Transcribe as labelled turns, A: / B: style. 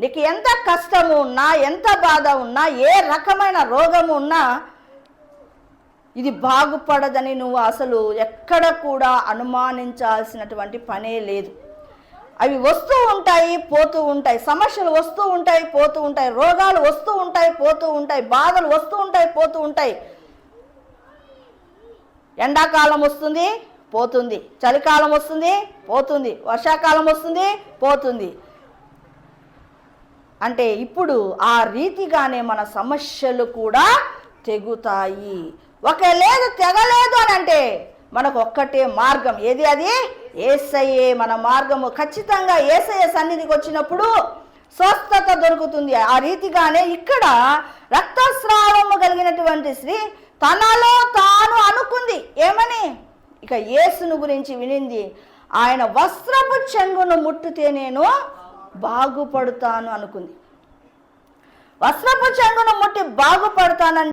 A: నీకు ఎంత కష్టము ఉన్నా, ఎంత బాధ ఉన్నా, ఏ రకమైన రోగము ఉన్నా ఇది బాగుపడదని నువ్వు అసలు ఎక్కడ కూడా అనుమానించాల్సినటువంటి పనే లేదు. అవి వస్తూ ఉంటాయి, పోతూ ఉంటాయి. సమస్యలు వస్తూ ఉంటాయి, పోతూ ఉంటాయి. రోగాలు వస్తూ ఉంటాయి, పోతూ ఉంటాయి. బాధలు వస్తూ ఉంటాయి, పోతూ ఉంటాయి. ఎండాకాలం వస్తుంది, పోతుంది. చలికాలం వస్తుంది, పోతుంది. వర్షాకాలం వస్తుంది, పోతుంది. అంటే ఇప్పుడు ఆ రీతిగానే మన సమస్యలు కూడా తెగుతాయి. లేదు తెగలేదు అని అంటే మనకు ఒక్కటే మార్గం. ఏది అది? యేసయ్యే మన మార్గము. ఖచ్చితంగా యేసయ్య సన్నిధికి వచ్చినప్పుడు స్వస్థత దొరుకుతుంది. ఆ రీతిగానే ఇక్కడ రక్తస్రావము కలిగినటువంటి స్త్రీ తనలో తాను అనుకుంది. ఏమని? ఇక యేసును గురించి వినింది. ఆయన వస్త్రపు చెంగును ముట్టితే నేను బాగుపడతాను అనుకుంది. వస్త్రపు చెంగును ముట్టి బాగుపడతానని